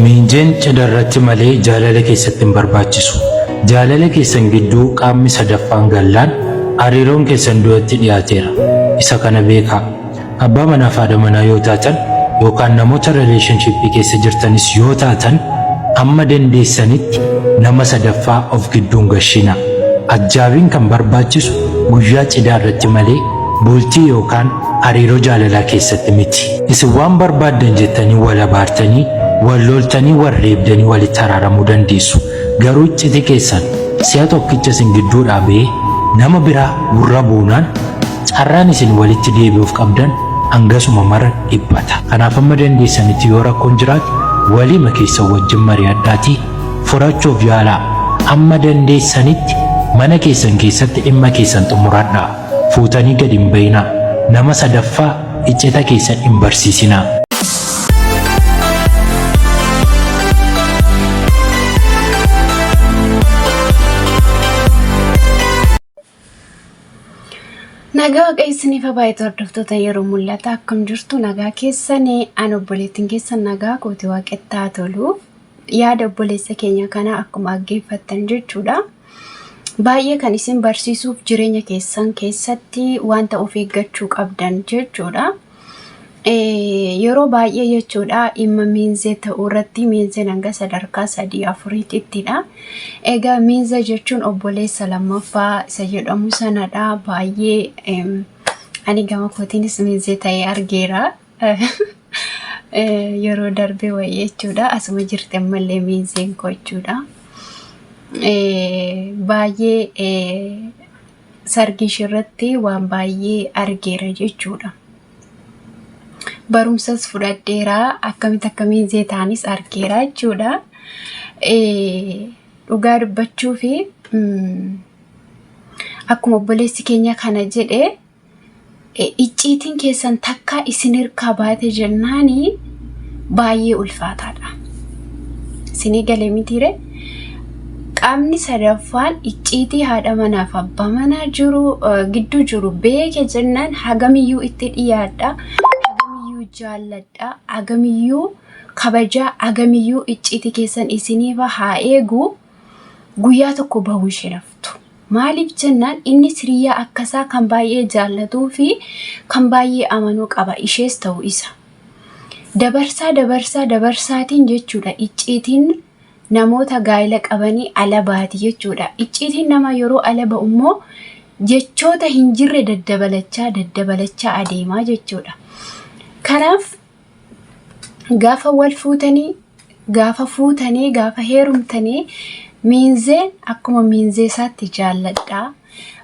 miinjen cidha irratti malee jaalala keessatti hin barbaachisu. Jaalala keessan gidduu qaamni sadaffaan gallaan hariiroon keessan du'atti dhiyaateera. Isa kana beekaa. Abbaa manaa fi haadha manaa yoo taatan yookaan namoota rileeshnshippii keessa jirtanis yoo taatan amma dandeessanitti nama sadaffaa of gidduun gashina. Ajjaabiin kan barbaachisu guyyaa cidhaa irratti malee bultii yookaan hariiroo jaalalaa keessatti miti. Isin waan barbaaddan jettanii wal abaartanii wal loltanii wal reebdanii walitti araaramuu dandeessu. Garuu cidhi keessan si'a tokkicha isin gidduu dhaabee nama biraa gurra buunaan carraan isin walitti deebi'uuf qabdan hangasuma mara dhiphata. Kanaaf amma dandeessanitti yoo rakkoon jiraate waliima keessan wajjin mari'adhaatii furachuuf yaalaa. Amma dandeessanitti mana keessan keessatti dhimma keessan xumuradhaa. Fuutanii gad hin bayinaa. Nama sadaffaa iccita keessan hin barsiisinaa. Nagaa qeessanii fa baay'ee hordoftoota yeroo mul'ata akkam jirtu nagaa keessanii an obboleettiin keessan nagaa kooti waaqettaa tolu yaada obboleessa keenya kana akkuma aggeeffattan jechuudha. Baay'ee kan isin barsiisuuf jireenya keessan keessatti wanta of eeggachuu qabdan jechuudha. Yeroo baay'ee jechuudha dhimma miinzee ta'uu irratti miinzeen hanga sadarkaa 3-4ttidha. Egaa miinzee jechuun obboleessa lammaffaa isa jedhamu sanadha. Baay'ee ani gama kootiinis miinzee ta'ee argeera. Yeroo darbee wayii jechuudha. Asuma jirte ammallee miinzeen koo jechuudha. Baay'ee sargish irratti waan baay'ee argeera jechuudha. Barumsas fudhadheera akkamitti akka miinzee ta'anis argeera jechuudha. Dhugaa dubbachuu fi akkuma obboleessi keenya kana jedhe icciitiin keessan takka isin hirkaa baate jennaanii baay'ee ulfaataadha. Isinii galee mitiire qaamni sadaffaan icciitii haadha manaa fi abbaa manaa jiru gidduu jiru beeke jennaan hagamiyyuu itti dhiyaadha. Jaalladha agamiyyuu kabajaa agamiyyuu icciitii keessan isiniif haa eegu guyyaa tokko bahuu ishee naftu. Maaliif jennaan inni siriyaa akkasaa kan baay'ee jaallatuu fi kan baay'ee amanuu qaba ishees ta'u isa. Dabarsaatiin jechuudha icciitiin namoota gaa'ela qabanii ala baati jechuudha. Icciitiin nama yeroo ala ba'u immoo jechoota hin jirre daddabalachaa adeemaa jechuudha. Kanaaf gaafa wal fuutanii gaafa heerumtanii miinzeen akkuma miinzee isaatti jaalladha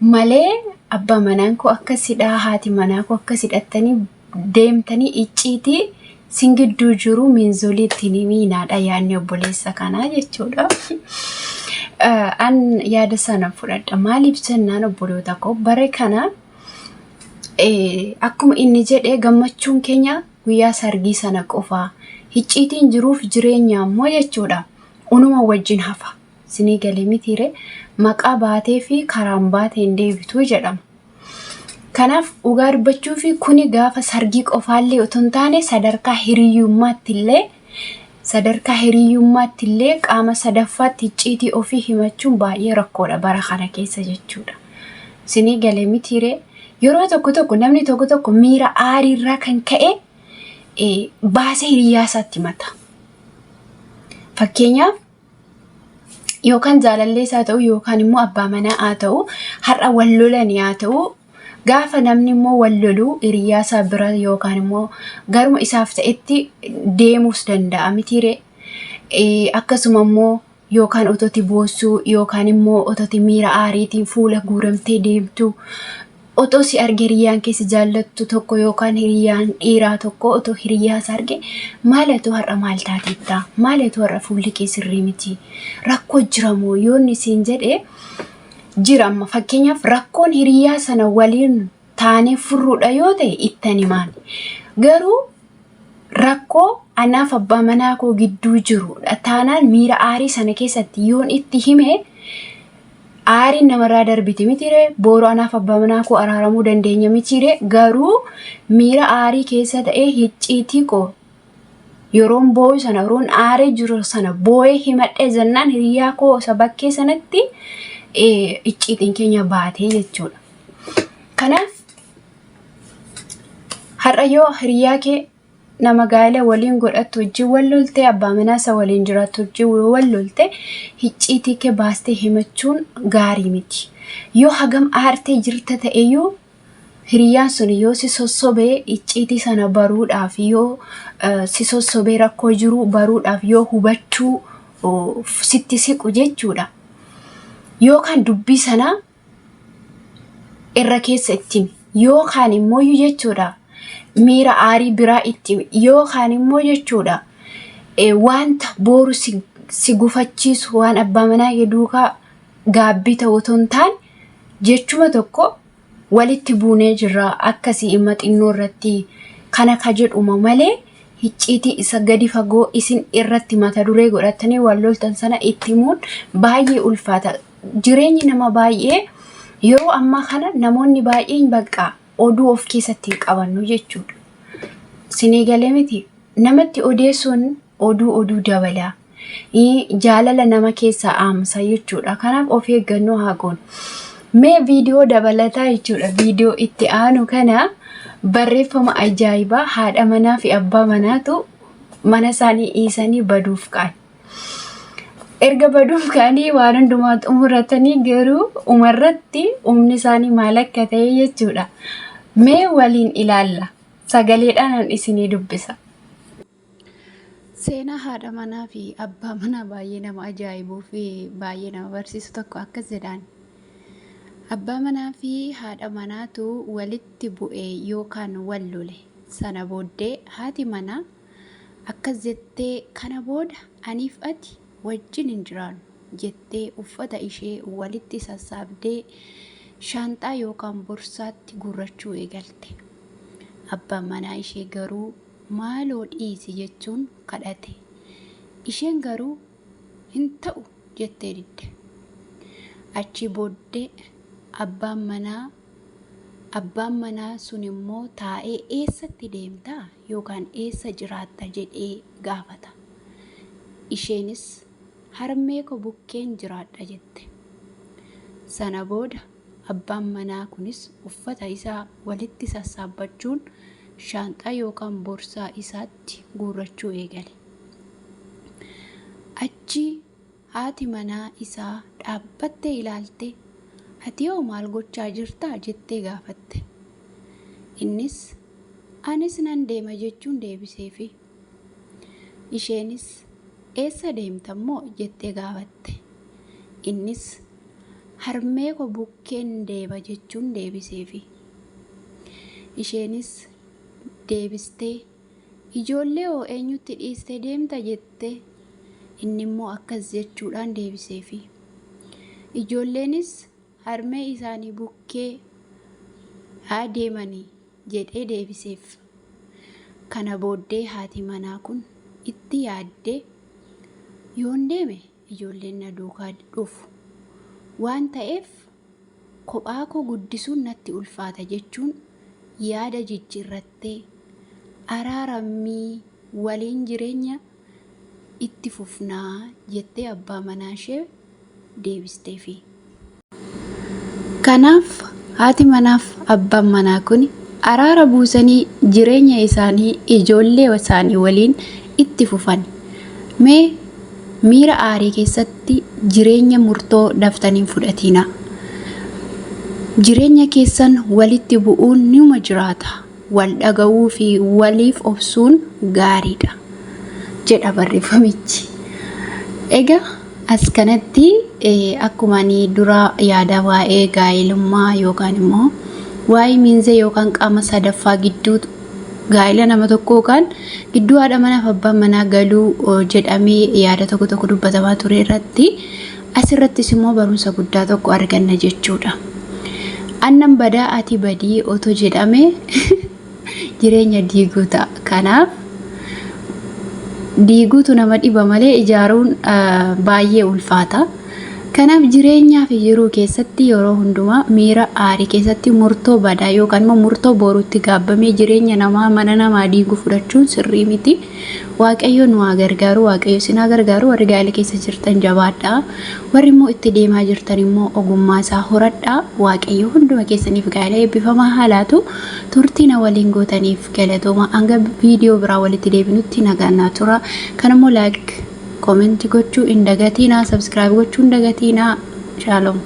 malee abbaa manaan koo akkasidha haati manaa koo akkasidhattanii deemtanii icciitii singidduu jiru miinzolii ittiin miinaadha yaadni obboleessa kanaa jechuudha. An yaada sana fudhadha maaliif jennaan obboloota koo bara kana akkuma inni jedhe gammachuun keenya guyyaa sargii sana qofaa icciitiin jiruuf jireenya ammoo jechuudha unuma wajjin hafa. Isinii galee mitiire maqaa baatee fi karaan baateen deebituu jedhama. Kanaaf dhugaa dubbachuu fi kuni gaafa sargii qofaallee otoo hin taane sadarkaa hiriyyummaatti illee qaama sadaffaatti icciitii ofii himachuun baay'ee rakkoodha bara kana keessa jechuudha. Isinii galee mitiire yeroo tokko namni tokko miira aariirraa kan ka'e baasee hiriyaa isaatti himata. Fakkeenyaaf yookaan jaalallee haa ta'u yookaan immoo abbaa manaa haa ta'u har'a wal lolanii haa ta'u gaafa namni immoo wal loluu hiriyaa isaa bira yookaan immoo garuma isaaf ta'etti deemuus danda'a mitiire. Akkasuma immoo yookaan ototi boossuu yookaan immoo ototi miira aariitiin fuula guuramtee deemtu. Otoo si arge hiriyaan keessa jaallattu tokko yookaan hiriyaan dhiiraa tokko otoo hiriyaa isaa arge maalatu har'a maal taateetta maalatu har'a fuulli kee sirrii miti rakkoo jiramoo yoonni siin jedhe jira. Amma fakkeenyaaf rakkoon hiriyaa sana waliin taanee furruudha yoo ta'e ittan himaan garuu rakkoo anaaf abbaa manaa koo gidduu jiru taanaan miira aarii sana keessatti yoon itti hime aariin namarraa darbiti mitiire booroo anaaf abbaa manaa koo araaramuu dandeenya mitiire garuu miira aarii keessa ta'ee icciitii koo yeroon boo'u sana yeroon aaree jiru sana boo'ee himadhee jennaan hiriyaa koo isa bakkee sanatti icciitiin keenya baatee jechuudha. Kanaaf har'a yoo hiriyaa kee nama gaa'ela waliin godhattu wajjin wal lolte abbaa manaa isa waliin jiraattu wajjin wal lolte icciitii kee baastee himachuun gaarii miti. Yoo hagam aartee jirta ta'eyyuu hiriyaan sun yoo si sossobee icciitii sana baruudhaaf yoo si sossobee rakkoo jiru baruudhaaf yoo hubachuu sitti siqu jechuudha. Yookaan dubbii sana irra keessa ittiin yookaan immoo jechuudha miira aarii biraa ittiin yookaan immoo jechuudha wanta booru si gufachiisu waan abbaa manaa duukaa gaabbii ta'u otoo hin taane jechuma tokko walitti buunee jirra akkasii dhimma xinnoo irratti kana ka jedhuma malee icciitii isa gadi fagoo isin irratti mata duree godhatanii wal loltan sana itti himuun baay'ee ulfaata. Jireenyi nama baay'ee yeroo ammaa kana namoonni baay'een bakka oduu of keessatti hin qabannu jechuudha. Sinii galee miti namatti odeessuun oduu dabala. Jaalala nama keessaa aamsa jechuudha. Kanaaf of eeggannoo haa goonu. Mee viidiyoo dabalataa jechuudha. Viidiyoo itti aanu kana barreeffama ajaa'ibaa haadha manaa fi abbaa manaatu mana isaanii dhiisanii baduuf ka'an. Erga baduuf ka'anii waan hundumaa xumuratanii garuu umarratti humni isaanii maal akka ta'e jechuudha. Mee waliin ilaalla. Sagaleedhaan isinii dubbisa. Seenaa haadha manaa fi abbaa manaa baay'ee nama ajaa'ibuu fi baay'ee nama barsiisu tokko akkas jedhaan. Abbaa manaa fi haadha manaatu walitti bu'ee yookaan wal lole. Sana booddee haati manaa akkas jettee kana booda aniif ati wajjin hin jiraannu jettee uffata ishee walitti sassaabdee shaanxaa yookaan borsaatti guurrachuu eegalte. Abbaan manaa ishee garuu maaloo dhiisi jechuun kadhate. Isheen garuu hin ta'u jettee didde. Achi booddee abbaan manaa sun immoo taa'ee eessatti deemtaa yookaan eessa jiraatta jedhee gaafata. Isheenis harmee koo bukkeen jiraadha jette. Sana booda abbaan manaa kunis uffata isaa walitti sassaabbachuun shaanxaa yookaan borsaa isaatti guurrachuu eegale. Achi haati manaa isaa dhaabbattee ilaalte ati yoo maal gochaa jirtaa jettee gaafatte. Innis anis nan deema jechuun deebiseefi. Isheenis eessa deemtammoo jettee gaafatte. Innis harmee koo bukkeen deema jechuun deebiseefi. Isheenis deebistee ijoollee hoo eenyutti dhiistee deemta jette. Inni immoo akkas jechuudhaan deebiseefi. Ijoolleenis harmee isaanii bukkee haa deemanii jedhee deebiseef. Kana booddee haati manaa kun itti yaaddee yoon deeme ijoolleen na duukaa dhufu waan ta'eef kophaa koo guddisuun natti ulfaata jechuun yaada jijjiirrattee araaramii waliin jireenya itti fufnaa jettee abbaa manaa ishee deebisteefi. Kanaaf haati manaaf abbaan manaa kun araara buusanii jireenya isaanii ijoollee isaanii waliin itti fufan. Mee miira aarii keessatti jireenya murtoo daftaniin fudhatina. Jireenya keessan walitti bu'uun numa jiraata. Wal dhaga'uu fi waliif obsuun gaariidha jedha barreeffamichi. Egaa as kanatti akkuma ani dura yaada waa'ee gaa'ilummaa yookaan immoo waa'ee miinzee yookaan qaama sadaffaa gidduu gaa'ila nama tokko yookaan gidduu haadha manaa fi abbaan manaa galuu jedhamee yaada tokko dubbatamaa ture irratti asirrattis immoo barumsa guddaa tokko arganna jechuudha. Annan badaa ati badii otoo jedhamee jireenya diiguu ta'a. Kanaaf diiguutu nama dhiba malee ijaaruun baay'ee ulfaata. Kanaaf jireenyaa fi jiruu keessatti yeroo hundumaa miira aarii keessatti murtoo badaa yookaan immoo murtoo boruutti gaabbamee jireenya namaa mana namaa diiguu fudhachuun sirrii miti. Waaqayyo nu haa gargaaru, waaqayyo isin haa gargaaru. Warri gaa'ela keessa jirtan jabaadhaa. Warri immoo itti deemaa jirtan immoo ogummaa isaa horadhaa. Waaqayyo hunduma keessaniif gaa'ela eebbifamaa haa laatu. Turtii na waliin gootaniif galatooma. Hanga viidiyoo biraa walitti deebinutti nagaan naa tura. Kan immoo like comment gochuu hin dagatinaa, subscribe gochuu hin dagatinaa. Shalom.